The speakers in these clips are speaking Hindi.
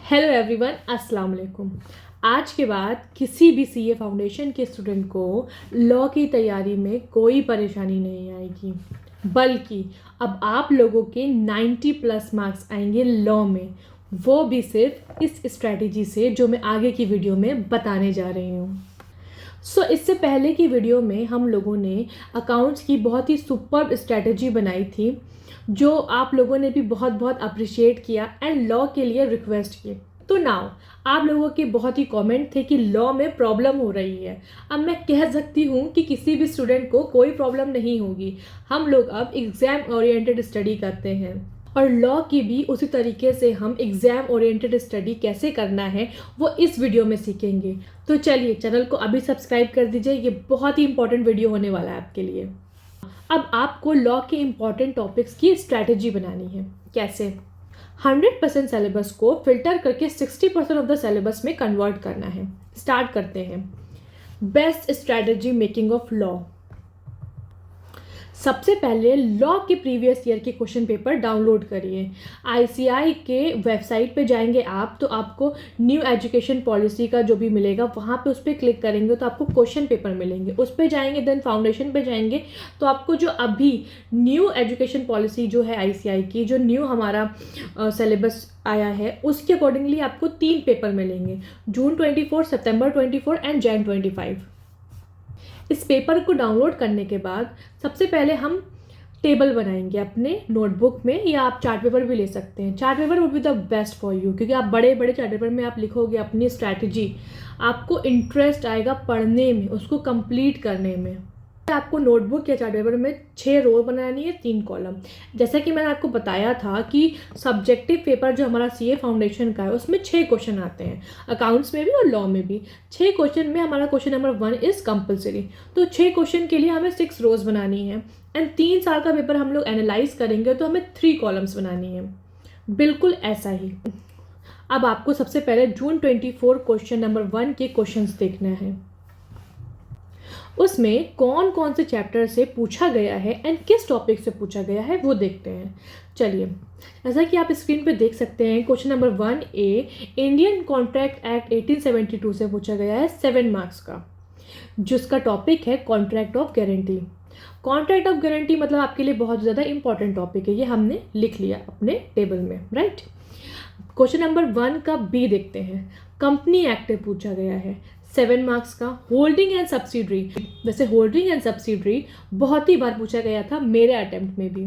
हेलो एवरीवन, अस्सलाम वालेकुम। आज के बाद किसी भी सीए फाउंडेशन के स्टूडेंट को लॉ की तैयारी में कोई परेशानी नहीं आएगी, बल्कि अब आप लोगों के 90 प्लस मार्क्स आएंगे लॉ में, वो भी सिर्फ इस स्ट्रैटेजी से जो मैं आगे की वीडियो में बताने जा रही हूँ। इससे पहले की वीडियो में हम लोगों ने अकाउंट्स की बहुत ही सुपर्ब स्ट्रैटेजी बनाई थी, जो आप लोगों ने भी बहुत बहुत अप्रिशिएट किया एंड लॉ के लिए रिक्वेस्ट की। तो नाउ आप लोगों के बहुत ही कमेंट थे कि लॉ में प्रॉब्लम हो रही है। अब मैं कह सकती हूँ कि किसी भी स्टूडेंट को कोई प्रॉब्लम नहीं होगी। हम लोग अब एग्ज़ाम ओरिएंटेड स्टडी करते हैं और लॉ की भी उसी तरीके से हम एग्ज़ाम ओरिएंटेड स्टडी कैसे करना है वो इस वीडियो में सीखेंगे। तो चलिए चैनल को अभी सब्सक्राइब कर दीजिए, ये बहुत ही इंपॉर्टेंट वीडियो होने वाला है आपके लिए। अब आपको लॉ के इम्पॉर्टेंट टॉपिक्स की स्ट्रैटेजी बनानी है। कैसे? 100% सिलेबस को फिल्टर करके 60% ऑफ द सिलेबस में कन्वर्ट करना है। स्टार्ट करते हैं। Best strategy making of law. सबसे पहले लॉ के प्रीवियस ईयर के क्वेश्चन पेपर डाउनलोड करिए। आईसीआई के वेबसाइट पे जाएंगे आप, तो आपको न्यू एजुकेशन पॉलिसी का जो भी मिलेगा वहाँ पे उस पर क्लिक करेंगे तो आपको क्वेश्चन पेपर मिलेंगे। उस पर जाएंगे, देन फाउंडेशन पे जाएंगे तो आपको जो अभी न्यू एजुकेशन पॉलिसी जो है आईसीआई की, जो न्यू हमारा सिलेबस आया है, उसके अकॉर्डिंगली आपको 3 पेपर मिलेंगे, जून 24, सितंबर 24 एंड जैन 25। इस पेपर को डाउनलोड करने के बाद सबसे पहले हम टेबल बनाएंगे अपने नोटबुक में, या आप चार्ट पेपर भी ले सकते हैं। Chart paper would be the best for you, क्योंकि आप बड़े बड़े चार्ट पेपर में आप लिखोगे अपनी स्ट्रैटेजी, आपको इंटरेस्ट आएगा पढ़ने में, उसको कंप्लीट करने में। आपको नोटबुक या चार्ट पेपर में 6 रो बनानी है, 3 कॉलम। जैसा कि मैंने आपको बताया था कि सब्जेक्टिव पेपर जो हमारा सीए फाउंडेशन का है उसमें 6 क्वेश्चन आते हैं, अकाउंट्स में भी और लॉ में भी। 6 क्वेश्चन में हमारा क्वेश्चन नंबर 1 इज कंपलसरी, तो 6 क्वेश्चन के लिए हमें 6 रोज बनानी है एंड 3 साल का पेपर हम लोग एनालाइज करेंगे तो हमें 3 कॉलम्स बनानी है। बिल्कुल ऐसा ही। अब आपको सबसे पहले जून 24 क्वेश्चन नंबर 1 के क्वेश्चंस देखना है। उसमें कौन कौन से चैप्टर से पूछा गया है एंड किस टॉपिक से पूछा गया है वो देखते हैं। चलिए, जैसा कि आप स्क्रीन पे देख सकते हैं, question number 1A Indian contract act 1872 से पूछा गया है 7 मार्क्स का, जिसका टॉपिक है contract of guarantee. Contract of guarantee मतलब आपके लिए बहुत ज़्यादा इंपॉर्टेंट टॉपिक है, ये हमने लिख लिया अपने टेबल में, राइट। क्वेश्चन नंबर 1 का बी देखते हैं। कंपनी एक्ट पूछा गया है 7 मार्क्स का। होल्डिंग एंड सब्सिडरी, वैसे होल्डिंग एंड सब्सिडरी बहुत ही बार पूछा गया था मेरे अटेम्प्ट में भी।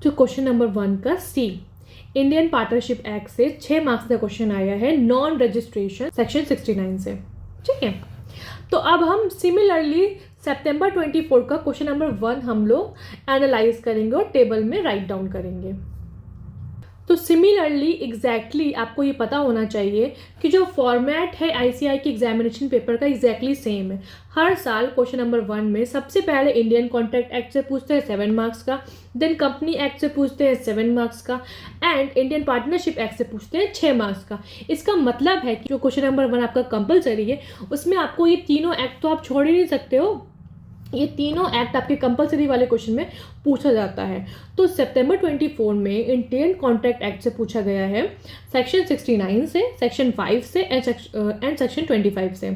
जो क्वेश्चन नंबर 1 का सी, इंडियन पार्टनरशिप एक्ट से 6 मार्क्स का क्वेश्चन आया है, नॉन रजिस्ट्रेशन सेक्शन 69 से, ठीक है। तो अब हम सिमिलरली सितंबर 24 का क्वेश्चन नंबर 1 हम लोग एनालाइज करेंगे और टेबल में राइट डाउन करेंगे। तो सिमिलरली एग्जैक्टली आपको ये पता होना चाहिए कि जो फॉर्मेट है आईसीआई के एग्जामिनेशन पेपर का एग्जैक्टली सेम है। हर साल क्वेश्चन नंबर 1 में सबसे पहले इंडियन कॉन्ट्रैक्ट एक्ट से पूछते हैं 7 मार्क्स का, देन कंपनी एक्ट से पूछते हैं 7 मार्क्स का, एंड इंडियन पार्टनरशिप एक्ट से पूछते हैं 6 मार्क्स का। इसका मतलब है कि जो क्वेश्चन नंबर 1 आपका कंपलसरी है उसमें आपको ये तीनों एक्ट तो आप छोड़ ही नहीं सकते हो, ये तीनों एक्ट आपके कंपलसरी वाले क्वेश्चन में पूछा जाता है। तो सितंबर 24 में इंडियन कॉन्ट्रैक्ट एक्ट से पूछा गया है सेक्शन 69 से, सेक्शन 5 से एंड सेक्शन 25 से।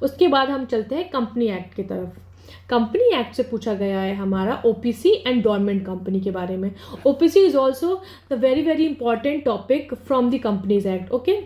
उसके बाद हम चलते हैं कंपनी एक्ट की तरफ। कंपनी एक्ट से पूछा गया है हमारा ओपीसी एंड डॉर्मेंट कंपनी के बारे में। OPC is also the very very important topic from the companies act, okay.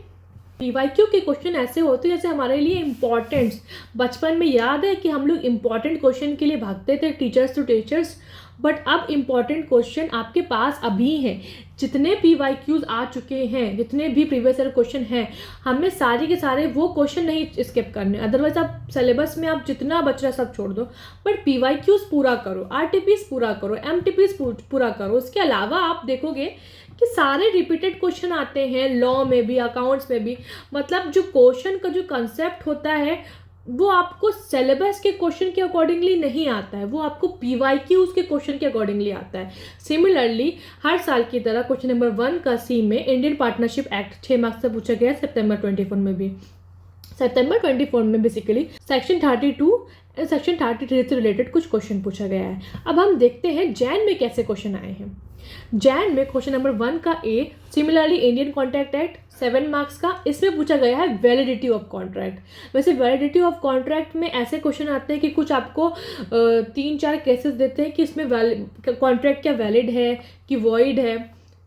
PYQ के क्वेश्चन ऐसे होते हैं जैसे हमारे लिए इम्पॉर्टेंट्स, बचपन में याद है कि हम लोग इम्पॉर्टेंट क्वेश्चन के लिए भागते थे टीचर्स टू टीचर्स, बट अब इम्पॉर्टेंट क्वेश्चन आपके पास अभी हैं। जितने पीवाईक्यूज आ चुके हैं, जितने भी प्रीवियस ईयर क्वेश्चन हैं, हमें सारे के सारे वो क्वेश्चन नहीं स्किप करने, अदरवाइज आप सिलेबस में आप जितना बच रहा सब छोड़ दो, बट पीवाईक्यूज पूरा करो, आरटीपीज पूरा करो, एमटीपीज पूरा करो। उसके अलावा आप देखोगे कि सारे रिपीटेड क्वेश्चन आते हैं लॉ में भी, अकाउंट्स में भी। मतलब जो क्वेश्चन का जो कंसेप्ट होता है वो आपको सिलेबस के क्वेश्चन के अकॉर्डिंगली नहीं आता है, वो आपको पीवाईक्यूज के क्वेश्चन के अकॉर्डिंगली आता है। सिमिलरली हर साल की तरह क्वेश्चन नंबर 1 का सी में इंडियन पार्टनरशिप एक्ट 6 मार्क्स से पूछा गया है सितंबर 24 में भी। सितंबर 24 में बेसिकली सेक्शन 32 सेक्शन 33 से रिलेटेड कुछ क्वेश्चन पूछा गया है। अब हम देखते हैं जैन में कैसे क्वेश्चन आए हैं। जैन में क्वेश्चन नंबर 1 का A, similarly Indian contract act 7 marks का, इसमें पूछा गया है वैलिडिटी ऑफ कॉन्ट्रैक्ट। वैसे वैलिडिटी ऑफ कॉन्ट्रैक्ट में ऐसे क्वेश्चन आते हैं कि कुछ आपको 3-4 केसेस देते हैं कि इसमें कॉन्ट्रैक्ट क्या वैलिड है कि वॉइड है,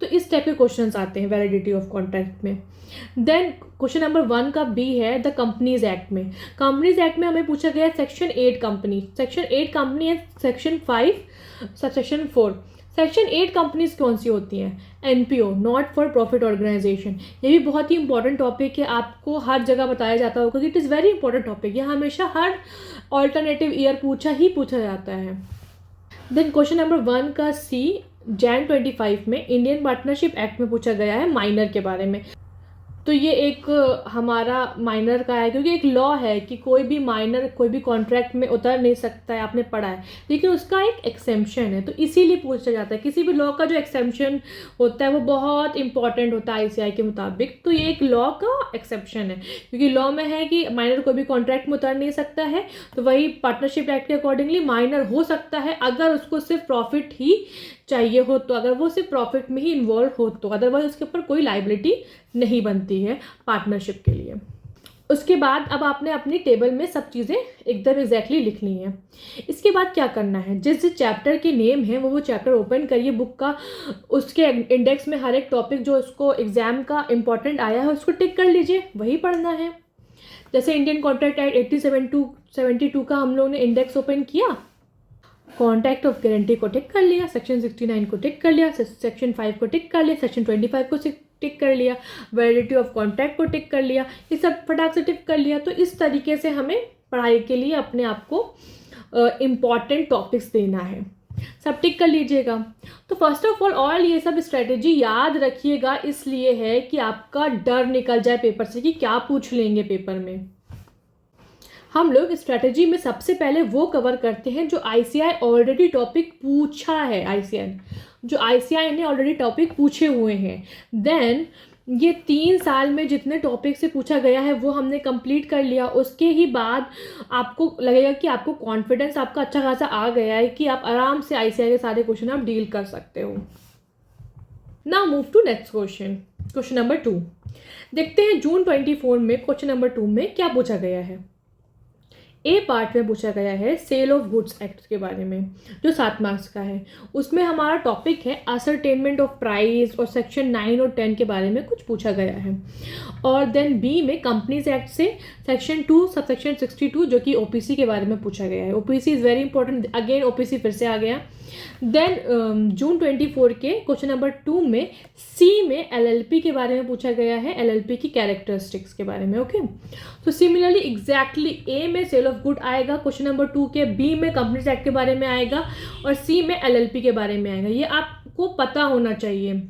तो इस टाइप के क्वेश्चंस आते हैं वैलिडिटी ऑफ कॉन्ट्रैक्ट में। देन क्वेश्चन नंबर 1 का बी है द कंपनीज एक्ट में। कंपनीज एक्ट में हमें पूछा गया है सेक्शन 8 कंपनी। सेक्शन 8 कंपनी है सेक्शन 5 सेक्शन 4। सेक्शन 8 कंपनीज कौन सी होती हैं? NPO, not for profit organisation. ये भी बहुत ही इंपॉर्टेंट टॉपिक है, आपको हर जगह बताया जाता होगा कि it is very important topic. यह हमेशा हर ऑल्टरनेटिव ईयर पूछा जाता है। देन क्वेश्चन नंबर 1 का सी, जैन 25 में इंडियन पार्टनरशिप एक्ट में पूछा गया है माइनर के बारे में। तो ये एक हमारा माइनर का है, क्योंकि एक लॉ है कि कोई भी माइनर कोई भी कॉन्ट्रैक्ट में उतर नहीं सकता है, आपने पढ़ा है, लेकिन उसका एक एक्सेम्पशन है, तो इसीलिए पूछा जाता है। किसी भी लॉ का जो एक्सेम्पशन होता है वो बहुत इंपॉर्टेंट होता है आईसीआई के मुताबिक, तो ये एक लॉ का एक्सेप्शन है, क्योंकि लॉ में है कि माइनर कोई भी कॉन्ट्रैक्ट में उतर नहीं सकता है, तो वही पार्टनरशिप एक्ट के अकॉर्डिंगली माइनर हो सकता है अगर उसको सिर्फ प्रॉफिट ही चाहिए हो, तो अगर वो सिर्फ प्रॉफिट में ही इन्वॉल्व हो तो, अदरवाइज उसके ऊपर कोई लाइबिलिटी नहीं बनती है पार्टनरशिप के लिए। उसके बाद अब आपने अपनी टेबल में सब चीज़ें एकदम एग्जैक्टली लिख ली हैं। इसके बाद क्या करना है, जिस चैप्टर के नेम है वो चैप्टर ओपन करिए बुक का, उसके इंडेक्स में हर एक टॉपिक जो उसको एग्जाम का इंपॉर्टेंट आया है उसको टिक कर लीजिए, वही पढ़ना है। जैसे इंडियन कॉन्ट्रैक्ट एक्ट 1872 का हम लोगों ने इंडेक्स ओपन किया, कॉन्ट्रैक्ट ऑफ गारंटी को टिक कर लिया, सेक्शन 69 को टिक कर लिया, सेक्शन 5 को टिक कर लिया, सेक्शन 25 को टिक कर लिया, वैलिडिटी ऑफ कॉन्ट्रैक्ट को टिक कर लिया, ये सब फटाक से टिक कर लिया। तो इस तरीके से हमें पढ़ाई के लिए अपने आप को इम्पॉर्टेंट टॉपिक्स देना है, सब टिक कर लीजिएगा। तो फर्स्ट ऑफ ऑल ये सब स्ट्रेटेजी याद रखिएगा, इसलिए है कि आपका डर निकल जाए पेपर से कि क्या पूछ लेंगे पेपर में। हम लोग स्ट्रेटेजी में सबसे पहले वो कवर करते हैं जो आईसीआई ऑलरेडी टॉपिक पूछा है, आईसीआई ने ऑलरेडी टॉपिक पूछे हुए हैं। देन ये 3 साल में जितने टॉपिक से पूछा गया है वो हमने कंप्लीट कर लिया। उसके ही बाद आपको लगेगा कि आपको कॉन्फिडेंस आपका अच्छा खासा आ गया है कि आप आराम से आईसीआई के सारे क्वेश्चन आप डील कर सकते हो। Now move to next question, question number 2। देखते हैं जून 24 में क्वेश्चन नंबर 2 में क्या पूछा गया है। ए पार्ट में पूछा गया है सेल ऑफ गुड्स एक्ट के बारे में, जो 7 मार्क्स का है। उसमें हमारा टॉपिक है असरटेनमेंट ऑफ प्राइस, और सेक्शन 9 और 10 के बारे में कुछ पूछा गया है। और देन बी में कंपनीज एक्ट से सेक्शन 2 सबसेक्शन 62 जो कि ओपीसी के बारे में पूछा गया है। OPC is very important, again OPC फिर से आ गया। देन जून 24 के क्वेश्चन नंबर 2 में सी में एलएलपी के बारे में पूछा गया है, एलएलपी की कैरेक्टरिस्टिक्स के बारे में। ओके, तो सिमिलरली एग्जैक्टली ए में सेल ऑफ गुड आएगा क्वेश्चन नंबर 2 के, बी में कंपनीज एक्ट के बारे में आएगा, और सी में एलएलपी के बारे में आएगा। ये आपको पता होना चाहिए।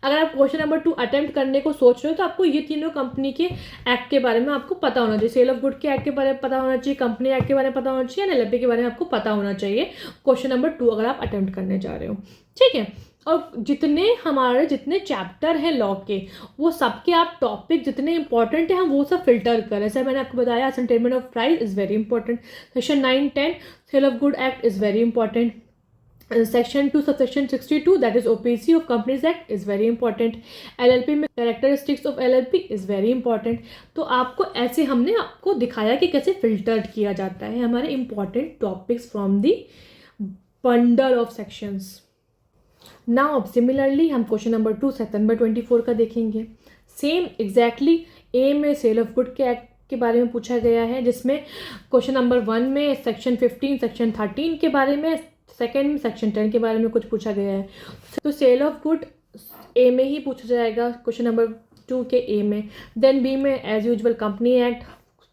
अगर आप क्वेश्चन नंबर 2 अटेम्प्ट करने को सोच रहे हो तो आपको ये तीनों कंपनी के एक्ट के बारे में आपको पता होना चाहिए। सेल ऑफ गुड के एक्ट के बारे में पता होना चाहिए, कंपनी एक्ट के बारे में पता होना चाहिए, एलएलपी के बारे में आपको पता होना चाहिए क्वेश्चन नंबर 2 अगर आप अटेम्प्ट करने जा रहे हो। ठीक है, और जितने चैप्टर हैं लॉ के, वो सबके आप टॉपिक जितने इंपॉर्टेंट हैं हम वो सब फिल्टर करें। जैसे मैंने आपको बताया ascertainment of price is very important, section 9-10 sale of good act is very important, section 2 subsection 62 that is OPC of companies act is very important, LLP में characteristics of LLP is very important. तो आपको ऐसे हमने आपको दिखाया कि कैसे फिल्टर किया जाता है हमारे important topics from the bundle of sections. Now अब सिमिलरली हम क्वेश्चन नंबर 2 सितंबर 24 का देखेंगे। सेम एग्जैक्टली ए में सेल ऑफ गुड के एक्ट के बारे में पूछा गया है, जिसमें क्वेश्चन नंबर 1 में सेक्शन 15 सेक्शन 13 के बारे में, सेकेंड में सेक्शन 10 के बारे में कुछ पूछा गया है। तो सेल ऑफ गुड ए में ही पूछा जाएगा क्वेश्चन नंबर 2 के ए में। देन बी में as usual company act,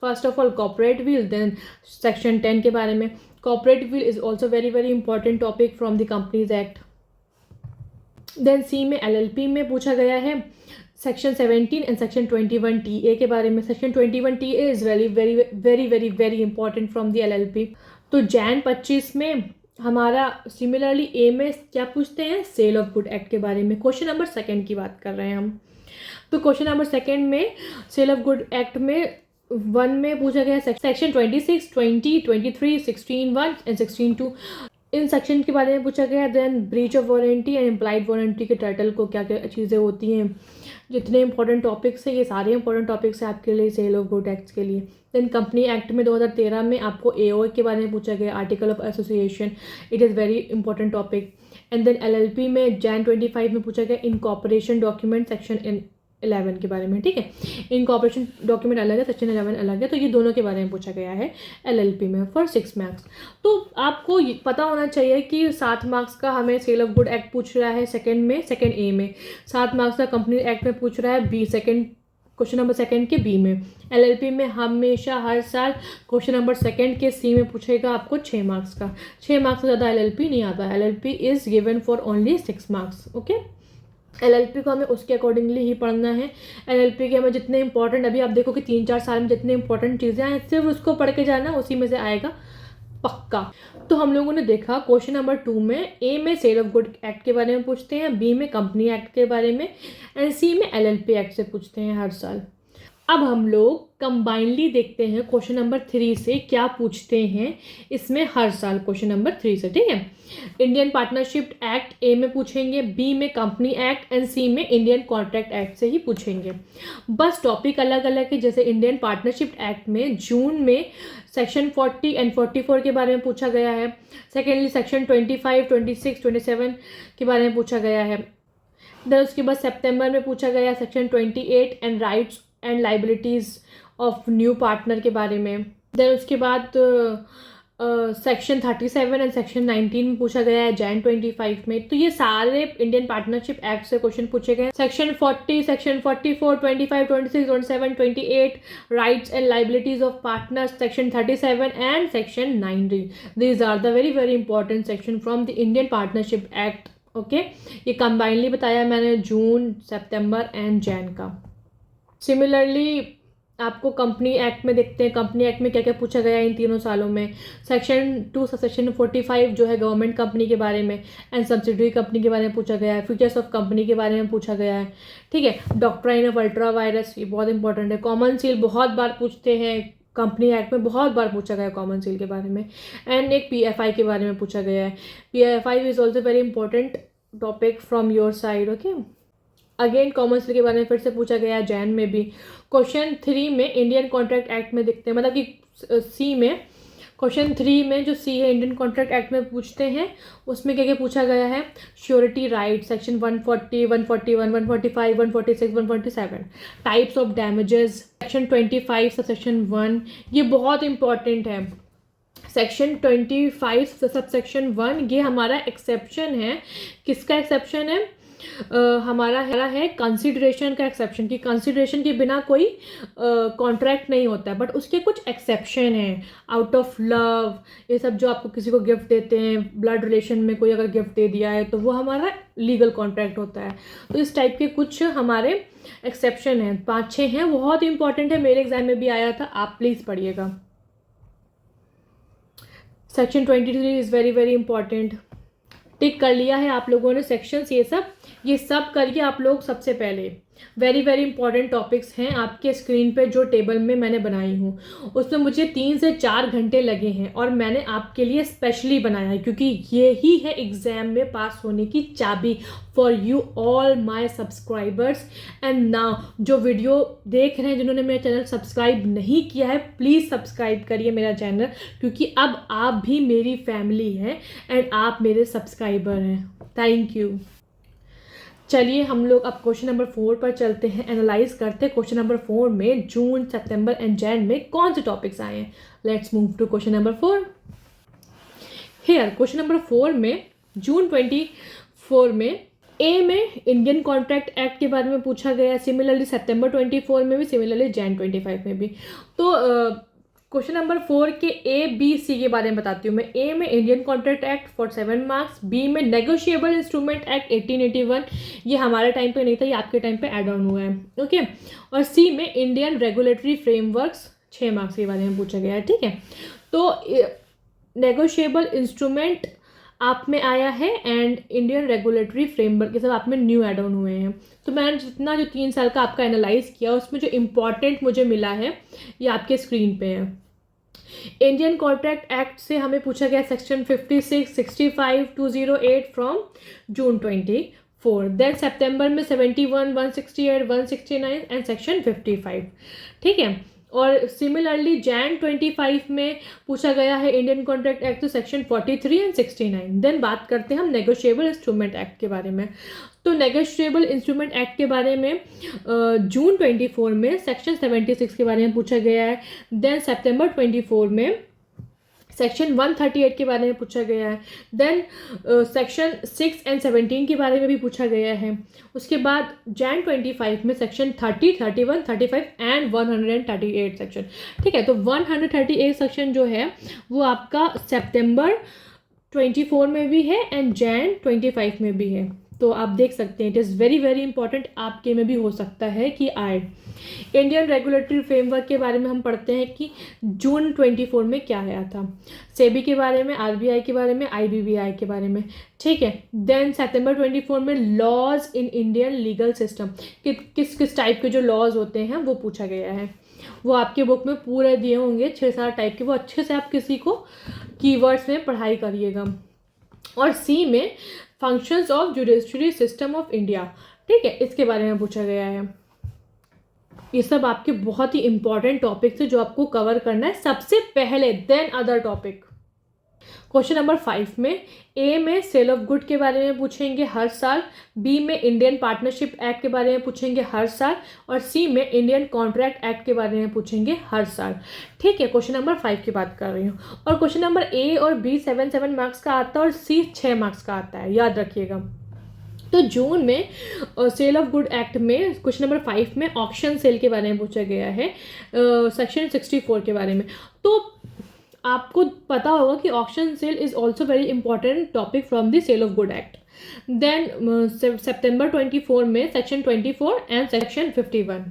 first of all corporate will, then section 10 के बारे में। Corporate will is also very very important topic from the companies act. Then C में एलएलपी में पूछा गया है सेक्शन 17 एंड सेक्शन 21 टीए के बारे में। Section 21 TA is very very very very very important from the LLP. तो जैन 25 में हमारा सिमिलरली ए में क्या पूछते हैं, सेल ऑफ गुड एक्ट के बारे में। क्वेश्चन नंबर 2 की बात कर रहे हैं हम। तो क्वेश्चन नंबर 2 में सेल ऑफ गुड एक्ट में 1 में पूछा गया सेक्शन 26, 20, 23, 16(1) एंड 16(2). इन सेक्शन के बारे में पूछा गया है। Then breach of warranty and implied warranty के टाइटल को क्या क्या चीज़ें होती हैं। जितने इंपॉर्टेंट टॉपिक्स हैं ये सारे इंपॉर्टेंट टॉपिक्स हैं आपके लिए सेल ऑफ गुड एक्ट्स के लिए। देन कंपनी एक्ट में 2013 में आपको एओए के बारे में पूछा गया, article of association, it is very important topic. And then LLP में जैन 25 में पूछा गया इनकॉर्पोरेशन डॉक्यूमेंट सेक्शन 11 के बारे में, ठीक है। इनकॉर्पोरेशन डॉक्यूमेंट अलग है, सेक्शन 11 अलग है, तो ये दोनों के बारे में पूछा गया है एलएलपी में फॉर 6 मार्क्स। तो आपको पता होना चाहिए कि 7 मार्क्स का हमें सेल ऑफ गुड एक्ट पूछ रहा है सेकंड में, सेकंड ए में। 7 मार्क्स का कंपनी एक्ट में पूछ रहा है B, second question number second के बी में। एलएलपी में हमेशा हर साल क्वेश्चन नंबर सेकंड के सी में पूछेगा आपको 6 मार्क्स का। 6 मार्क्स से ज़्यादा एलएलपी नहीं आता। LLP is given for only 6 marks, okay. LLP को हमें उसके अकॉर्डिंगली ही पढ़ना है। एलएलपी के हमें जितने इंपॉर्टेंट, अभी आप देखो कि 3-4 साल में जितने इंपॉर्टेंट चीज़ें हैं सिर्फ उसको पढ़ के जाना, उसी में से आएगा पक्का। तो हम लोगों ने देखा क्वेश्चन नंबर 2 में ए में सेल ऑफ गुड एक्ट के बारे में पूछते हैं, बी में कंपनी एक्ट के बारे में, एंड सी में एलएलपी एक्ट से पूछते हैं हर साल। अब हम लोग कंबाइनली देखते हैं क्वेश्चन नंबर 3 से क्या पूछते हैं इसमें हर साल क्वेश्चन नंबर 3 से, ठीक है। इंडियन पार्टनरशिप एक्ट ए में पूछेंगे, बी में कंपनी एक्ट एंड सी में इंडियन कॉन्ट्रैक्ट एक्ट से ही पूछेंगे। बस टॉपिक अलग अलग है। जैसे इंडियन पार्टनरशिप एक्ट में जून में सेक्शन 40 एंड 44 के बारे में पूछा गया है। सेकेंडली सेक्शन 25, 26, 27 के बारे में पूछा गया है। देन उसके बाद सितंबर में पूछा गया section 28 and rights and liabilities of new partner के बारे में। देन उसके बाद सेक्शन 37 एंड सेक्शन 19 में पूछा गया है जैन 25 में। तो ये सारे इंडियन पार्टनरशिप एक्ट से क्वेश्चन पूछे गए। Section 40, section 44, 25, 26, 27, 28 rights and liabilities of partners, section 37 and section 19, these are the very very important section from the Indian partnership act, okay. ये कंबाइनली बताया मैंने जून, सितंबर एंड जैन का। सिमिलरली आपको कंपनी एक्ट में देखते हैं, कंपनी एक्ट में क्या क्या पूछा गया है इन तीनों सालों में। सेक्शन 2 सेक्शन 45 जो है गवर्नमेंट कंपनी के बारे में एंड सब्सिडरी कंपनी के बारे में पूछा गया है। फीचर्स ऑफ कंपनी के बारे में पूछा गया है, ठीक है। डॉक्ट्राइन ऑफ अल्ट्रा वायरस, ये बहुत इंपॉर्टेंट है। कॉमन सील बहुत बार पूछते हैं, कंपनी एक्ट में बहुत बार पूछा गया है कॉमन सील के बारे में। एंड एक पीएफआई के बारे में पूछा गया है। PFI is also very important topic from your side, okay. Again common seal के बारे में फिर से पूछा गया है जैन में भी। क्वेश्चन 3 में इंडियन कॉन्ट्रैक्ट एक्ट में देखते हैं, मतलब कि सी में क्वेश्चन 3 में जो सी है इंडियन कॉन्ट्रैक्ट एक्ट में पूछते हैं, उसमें क्या क्या पूछा गया है। Surety right section 140, 141, 145, 146, 147, types of damages section 25 sub section 1, ये बहुत इंपॉर्टेंट है। सेक्शन 25 सब सेक्शन 1 ये हमारा एक्सेप्शन है। किसका एक्सेप्शन है? हमारा है कंसिडरेशन का एक्सेप्शन, कि कंसिडरेशन के बिना कोई कॉन्ट्रैक्ट नहीं होता है, बट उसके कुछ एक्सेप्शन हैं। आउट ऑफ लव, ये सब जो आपको किसी को गिफ्ट देते हैं, ब्लड रिलेशन में कोई अगर गिफ्ट दे दिया है तो वो हमारा लीगल कॉन्ट्रैक्ट होता है। तो इस टाइप के कुछ हमारे एक्सेप्शन हैं, 5-6 हैं, बहुत इंपॉर्टेंट है, मेरे एग्जाम में भी आया था, आप प्लीज़ पढ़िएगा। Section 23 is very very important. Tick कर लिया है आप लोगों ने सेक्शंस, ये सब करिए आप लोग। सबसे पहले वेरी वेरी इंपॉर्टेंट टॉपिक्स हैं आपके स्क्रीन पे जो टेबल में मैंने बनाई हूँ, उसमें मुझे 3 से 4 घंटे लगे हैं और मैंने आपके लिए स्पेशली बनाया है, क्योंकि ये ही है एग्ज़ाम में पास होने की चाबी for you all my subscribers. And now जो वीडियो देख रहे हैं, जिन्होंने मेरा चैनल सब्सक्राइब नहीं किया है, प्लीज़ सब्सक्राइब करिए मेरा चैनल, क्योंकि अब आप भी मेरी फैमिली हैं एंड आप मेरे सब्सक्राइबर हैं। Thank you. चलिए हम लोग अब क्वेश्चन नंबर 4 पर चलते हैं, एनालाइज करते हैं क्वेश्चन नंबर 4 में जून, सितंबर एंड जैन में कौन से टॉपिक्स आए हैं। Let's move to question number 4। Here question number 4 में जून 24 में ए में इंडियन कॉन्ट्रैक्ट एक्ट के बारे में पूछा गया, सिमिलरली सितंबर 24 में भी, सिमिलरली जैन 25 में भी। तो क्वेश्चन नंबर 4 के ए बी सी के बारे में बताती हूँ मैं। ए में Indian contract act for 7 marks, B में नेगोशिएबल इंस्ट्रूमेंट एक्ट 1881, ये हमारे टाइम पे नहीं था, ये आपके टाइम पे ऐड ऑन हुआ है, ओके। और सी में इंडियन रेगुलेटरी फ्रेमवर्क्स 6 मार्क्स के बारे में पूछा गया है, ठीक है। तो नेगोशिएबल इंस्ट्रूमेंट आप में आया है एंड इंडियन रेगुलेटरी फ्रेमवर्क ये सब आप में न्यू ऐड ऑन हुए हैं। तो मैंने जितना जो 3 साल का आपका एनालाइज किया, उसमें जो इम्पॉर्टेंट मुझे मिला है ये आपके स्क्रीन पे है। इंडियन कॉन्ट्रैक्ट एक्ट से हमें पूछा गया सेक्शन 56, 65, 208 फ्रॉम जून 24. देन सितंबर में 71, 168, 169 एंड सेक्शन 55. ठीक है. और सिमिलरली जैन 25 में पूछा गया है इंडियन कॉन्ट्रैक्ट एक्ट, तो सेक्शन 43 एंड 69. देन बात करते हैं हम नेगोशिएबल इंस्ट्रूमेंट एक्ट के बारे में. तो नेगोशिएबल इंस्ट्रूमेंट एक्ट के बारे में जून 24 में सेक्शन 76 के बारे में पूछा गया है. देन सितंबर 24 में सेक्शन 138 के बारे में पूछा गया है. देन सेक्शन 6 एंड 17 के बारे में भी पूछा गया है. उसके बाद जैन 25 में सेक्शन 30, 31, 35 एंड 138 सेक्शन. ठीक है. तो 138 सेक्शन जो है वो आपका सितंबर 24 में भी है एंड जैन 25 में भी है. तो आप देख सकते हैं it is very very important, आपके में भी हो सकता है कि आए. इंडियन रेगुलेटरी फ्रेमवर्क के बारे में हम पढ़ते हैं कि जून 24 में क्या आया था. सेबी के बारे में, आरबीआई के बारे में, आईबीबीआई के बारे में. ठीक है. देन सितंबर 24 में laws in Indian legal system, कि किस किस टाइप के जो लॉज होते हैं वो पूछा गया है. वो आपके बुक में पूरे दिए होंगे 6-7 टाइप के, वो अच्छे से आप किसी को कीवर्ड्स में पढ़ाई करिएगा. और सी में functions of judiciary system of India. ठीक है. इसके बारे में पूछा गया है. ये सब आपके बहुत ही इंपॉर्टेंट टॉपिक्स है जो आपको कवर करना है सबसे पहले, then other topic. Question number 5 में ए में सेल ऑफ गुड के बारे में पूछेंगे हर साल, बी में इंडियन पार्टनरशिप एक्ट के बारे में पूछेंगे हर साल, और सी में इंडियन कॉन्ट्रैक्ट एक्ट के बारे में पूछेंगे हर साल. ठीक है. क्वेश्चन नंबर 5 की बात कर रही हूँ. और क्वेश्चन नंबर ए और बी 7 मार्क्स का आता है और सी 6 मार्क्स का आता है, याद रखिएगा. तो जून में सेल ऑफ गुड एक्ट में क्वेश्चन नंबर 5 में ऑक्शन सेल के बारे में पूछा गया है, सेक्शन 64 के बारे में. तो आपको पता होगा कि auction sale is also very important topic from the sale of good act. Then सितंबर 24 में section 24 and section 51.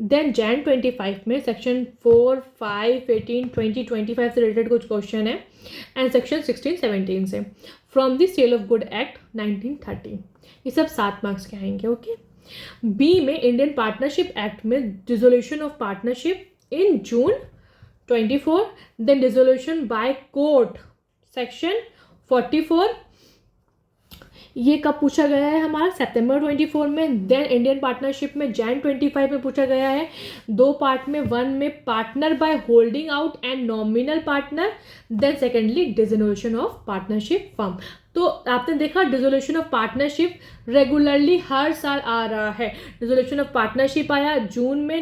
Then Jan 25 में सेक्शन 4, 5, 18, 20, 25 से रिलेटेड कुछ क्वेश्चन है एंड सेक्शन 16, 17 से from the sale of good act 1930. ये सब 7 मार्क्स के आएंगे. ओके. बी में इंडियन पार्टनरशिप एक्ट में dissolution of partnership in June 24, then dissolution by court section 44. ये कब पूछा गया है हमारा? सितंबर 24 में. देन इंडियन पार्टनरशिप में जैन 25 में पूछा गया है 2 पार्ट में. 1 में partner by holding out and nominal partner. Then secondly dissolution of partnership firm. तो आपने देखा डिसोल्यूशन ऑफ पार्टनरशिप रेगुलरली हर साल आ रहा है. डिसोल्यूशन ऑफ पार्टनरशिप आया जून में,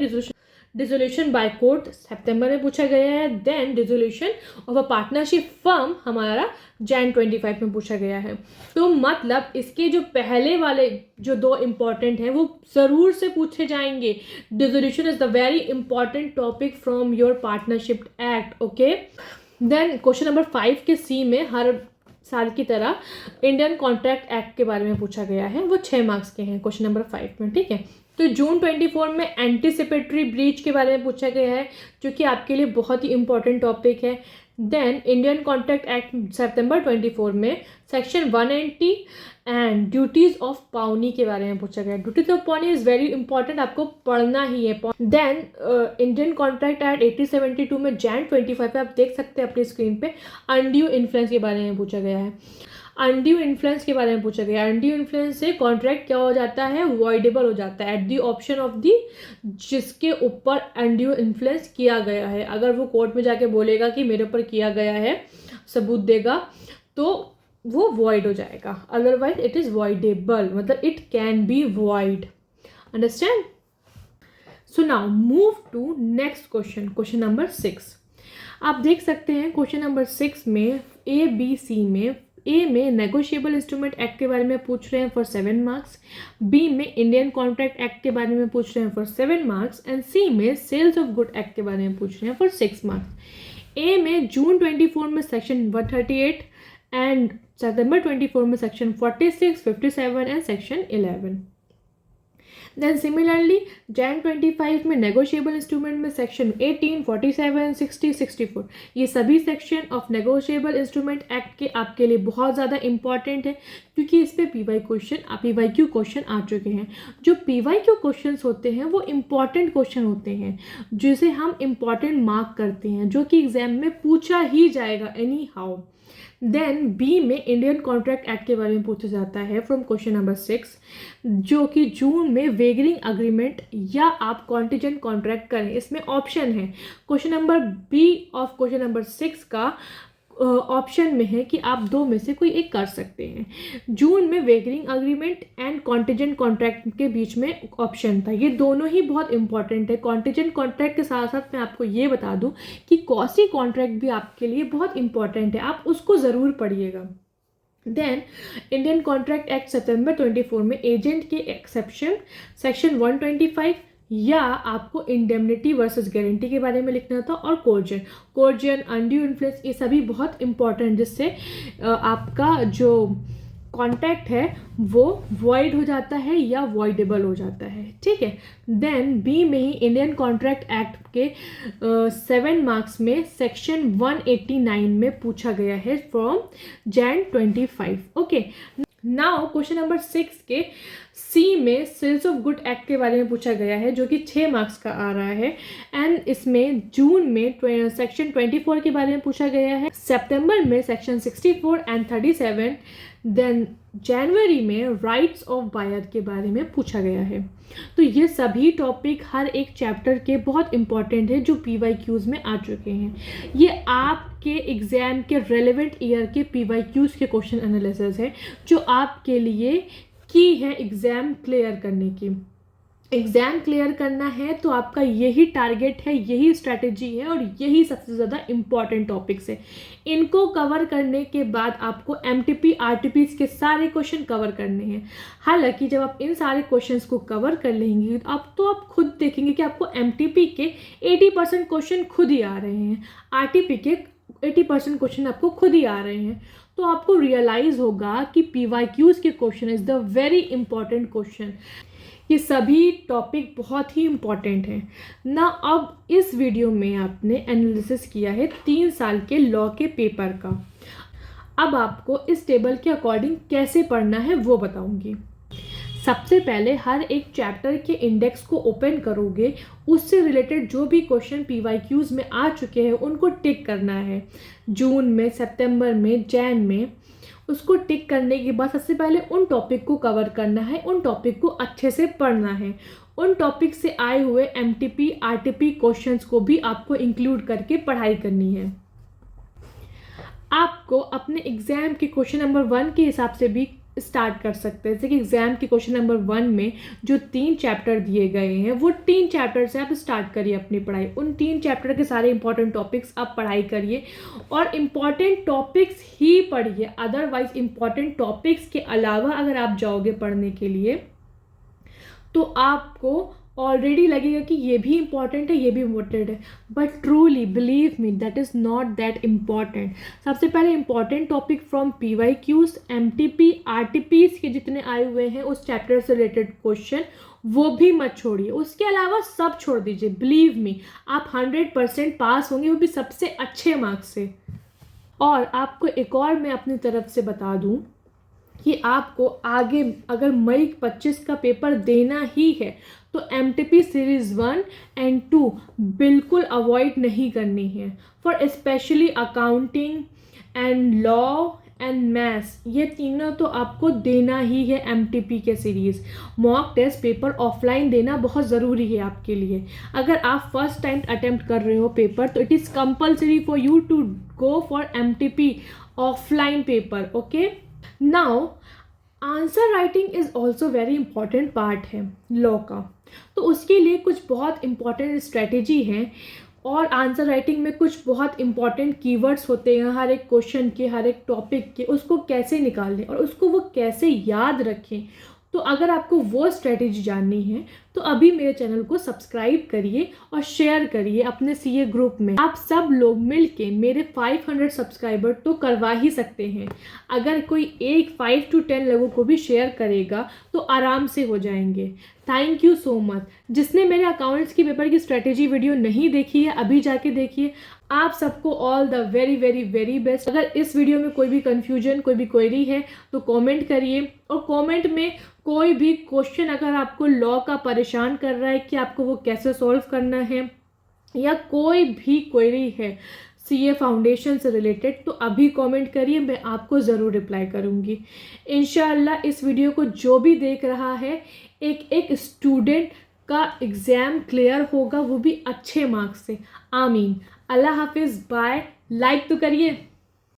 डिसोल्यूशन बाय कोर्ट सितंबर में पूछा गया है. Then dissolution of a partnership firm हमारा जैन 25 में पूछा गया है. तो मतलब इसके जो पहले वाले जो 2 इंपॉर्टेंट हैं वो ज़रूर से पूछे जाएंगे. Dissolution is the very important topic from your partnership act. Okay. Then question number 5 के सी में हर साल की तरह इंडियन कॉन्ट्रैक्ट एक्ट के बारे में पूछा गया है. वो 6 मार्क्स के हैं क्वेश्चन नंबर 5 में. ठीक है. तो जून 24 में एंटीसिपेटरी ब्रीच के बारे में पूछा गया है जो कि आपके लिए बहुत ही इंपॉर्टेंट टॉपिक है. देन इंडियन कॉन्ट्रैक्ट एक्ट सितंबर 24 में section 180 and duties of pawnee के बारे में पूछा गया. Duties of pawnee is very important, आपको पढ़ना ही है. देन इंडियन कॉन्ट्रैक्ट एक्ट 1872 में जैन 25 पे आप देख सकते हैं अपनी स्क्रीन पे अनड्यू इन्फ्लुएंस के बारे में पूछा गया है. अनड्यू इन्फ्लुएंस के बारे में पूछा गया. अनड्यू इन्फ्लुएंस से कॉन्ट्रैक्ट क्या हो जाता है? वॉइडेबल हो जाता है at the option of the जिसके ऊपर अनड्यू इन्फ्लुएंस किया गया है. अगर वो कोर्ट में जाके बोलेगा कि मेरे ऊपर किया गया है, सबूत देगा, तो वो वॉइड हो जाएगा. अदरवाइज इट इज़ वॉइडेबल, मतलब it can be void. Understand? So now move to next question, question number 6. आप देख सकते हैं क्वेश्चन नंबर 6 में ए बी सी में ए में नेगोशिएबल इंस्ट्रूमेंट एक्ट के बारे में पूछ रहे हैं फॉर 7 मार्क्स. बी में इंडियन कॉन्ट्रैक्ट एक्ट के बारे में पूछ रहे हैं फॉर 7 मार्क्स. एंड सी में सेल्स ऑफ गुड एक्ट के बारे में पूछ रहे हैं फॉर 6 मार्क्स. ए में जून 24 में सेक्शन 138 एंड सितंबर 24 में section 46, 57 and section 11. Then similarly जैन 25 में नेगोशिएबल इंस्ट्रूमेंट में सेक्शन 18, 47, 60, 64 ये सभी section of negotiable instrument act के आपके लिए बहुत ज़्यादा इंपॉर्टेंट है, क्योंकि इस पर PYQ क्वेश्चन आ चुके हैं। जो PYQ क्वेश्चन होते हैं वो इम्पॉर्टेंट क्वेश्चन होते हैं जिसे हम इम्पॉर्टेंट मार्क करते हैं, जो कि एग्जाम में पूछा ही जाएगा एनी हाउ। देन बी में इंडियन कॉन्ट्रैक्ट एक्ट के बारे में पूछा जाता है फ्रॉम क्वेश्चन नंबर 6, जो कि जून में वेगरिंग अग्रीमेंट या आप कॉन्टिजेंट कॉन्ट्रैक्ट करें, इसमें ऑप्शन है। Question number B of question number 6 का ऑप्शन में है कि आप दो में से कोई एक कर सकते हैं। जून में वेगरिंग अग्रीमेंट एंड कॉन्टिजेंट कॉन्ट्रैक्ट के बीच में ऑप्शन था। ये दोनों ही बहुत इंपॉर्टेंट है। कॉन्टिजेंट कॉन्ट्रैक्ट के साथ साथ मैं आपको ये बता दूं कि कॉसी कॉन्ट्रैक्ट भी आपके लिए बहुत इंपॉर्टेंट है, आप उसको ज़रूर पढ़िएगा। देन इंडियन कॉन्ट्रैक्ट एक्ट सितंबर 24 में एजेंट के एक्सेप्शन सेक्शन 125 या आपको इंडेमनिटी वर्सेस गारंटी के बारे में लिखना था, और कोर्जन, अनड्यू इन्फ्लुएंस, ये सभी बहुत इंपॉर्टेंट, जिससे आपका जो कॉन्ट्रैक्ट है वो वॉइड हो जाता है या वॉइडेबल हो जाता है। ठीक है। देन बी में ही इंडियन कॉन्ट्रैक्ट एक्ट के 7 मार्क्स में सेक्शन 189 में पूछा गया है from Jain 25। Okay, now question number 6 के सी में सेल्स ऑफ गुड एक्ट के बारे में पूछा गया है, जो कि 6 मार्क्स का आ रहा है। एंड इसमें जून में सेक्शन 24 के बारे में पूछा गया है, सितंबर में सेक्शन 64 एंड 37, देन जनवरी में राइट्स ऑफ बायर के बारे में पूछा गया है। तो ये सभी टॉपिक हर एक चैप्टर के बहुत इंपॉर्टेंट है, जो PYQs में आ चुके हैं। ये आपके एग्जाम के रेलेवेंट ईयर के PYQs के क्वेश्चन एनालिसिस है, जो आपके लिए की है एग्ज़ाम क्लियर करने की। एग्ज़ाम क्लियर करना है तो आपका यही टारगेट है, यही स्ट्रैटेजी है, और यही सबसे ज़्यादा इम्पॉर्टेंट टॉपिक्स है। इनको कवर करने के बाद आपको MTP RTPs के सारे क्वेश्चन कवर करने हैं। हालांकि जब आप इन सारे क्वेश्चंस को कवर कर लेंगे तो आप खुद देखेंगे कि आपको MTP के 80% क्वेश्चन खुद ही आ रहे हैं, RTP के 80% क्वेश्चन आपको खुद ही आ रहे हैं। तो आपको रियलाइज़ होगा कि PYQs के question is the very important question. ये सभी टॉपिक बहुत ही इम्पॉर्टेंट हैं ना। अब इस वीडियो में आपने एनालिसिस किया है 3 साल के लॉ के पेपर का। अब आपको इस टेबल के अकॉर्डिंग कैसे पढ़ना है वो बताऊंगी। सबसे पहले हर एक चैप्टर के इंडेक्स को ओपन करोगे, उससे रिलेटेड जो भी क्वेश्चन PYQs में आ चुके हैं उनको टिक करना है। जून में, सितंबर में, जैन में, उसको टिक करने के बाद सबसे पहले उन टॉपिक को कवर करना है, उन टॉपिक को अच्छे से पढ़ना है। उन टॉपिक से आए हुए MTP RTP क्वेश्चंस को भी आपको इंक्लूड करके पढ़ाई करनी है। आपको अपने एग्जाम के क्वेश्चन नंबर 1 के हिसाब से भी स्टार्ट कर सकते हैं। जैसे कि एग्जाम के क्वेश्चन नंबर 1 में जो 3 चैप्टर दिए गए हैं, वो 3 चैप्टर से आप स्टार्ट करिए अपनी पढ़ाई। उन 3 चैप्टर के सारे इंपॉर्टेंट टॉपिक्स आप पढ़ाई करिए, और इम्पॉर्टेंट टॉपिक्स ही पढ़िए। अदरवाइज इम्पॉर्टेंट टॉपिक्स के अलावा अगर आप जाओगे पढ़ने के लिए तो आपको ऑलरेडी लगेगा कि ये भी इम्पॉर्टेंट है, ये भी इम्पोर्टेंट है, but truly believe me that is not that important. सबसे पहले important topic from PYQs, MTP RTPs के जितने आए हुए हैं उस चैप्टर से रिलेटेड क्वेश्चन, वो भी मत छोड़िए। उसके अलावा सब छोड़ दीजिए। बिलीव मी, आप 100% पास होंगे, वो भी सबसे अच्छे मार्क्स से। और आपको एक और मैं अपनी तरफ से बता दूं कि आपको आगे अगर मई 25 का पेपर देना ही है तो MTP सीरीज़ 1 एंड 2 बिल्कुल अवॉइड नहीं करनी है। For specially accounting and law and maths, ये तीनों तो आपको देना ही है। MTP के series mock test paper offline देना बहुत ज़रूरी है आपके लिए। अगर आप फर्स्ट टाइम अटेम्प्ट कर रहे हो पेपर तो it is compulsory for you to go for MTP offline paper. Okay, now answer writing is also very important part है लॉ का, तो उसके लिए कुछ बहुत इंपॉर्टेंट स्ट्रेटेजी है। और आंसर राइटिंग में कुछ बहुत इंपॉर्टेंट कीवर्ड्स होते हैं हर एक क्वेश्चन के, हर एक टॉपिक के, उसको कैसे निकालें और उसको वो कैसे याद रखें, तो अगर आपको वो स्ट्रेटेजी जाननी है तो अभी मेरे चैनल को सब्सक्राइब करिए और शेयर करिए अपने सीए ग्रुप में। आप सब लोग मिलके मेरे 500 सब्सक्राइबर तो करवा ही सकते हैं। अगर कोई 5 to 10 लोगों को भी शेयर करेगा तो आराम से हो जाएंगे। Thank you so much. जिसने मेरे अकाउंट्स की पेपर की स्ट्रेटेजी वीडियो नहीं देखी है अभी जाके देखिए। आप सबको all the very very very best. अगर इस वीडियो में कोई भी कन्फ्यूजन, कोई भी क्वेरी है तो कमेंट करिए, और कमेंट में कोई भी क्वेश्चन अगर आपको लॉ का परेशान कर रहा है कि आपको वो कैसे सॉल्व करना है, या कोई भी क्वेरी है सीए फाउंडेशन से रिलेटेड, तो अभी कमेंट करिए, मैं आपको ज़रूर रिप्लाई करूँगी इंशाल्लाह। इस वीडियो को जो भी देख रहा है, एक स्टूडेंट का एग्ज़ाम क्लियर होगा, वो भी अच्छे मार्क्स से। आमीन। अल्लाह हाफिज़, बाय। लाइक तो करिए।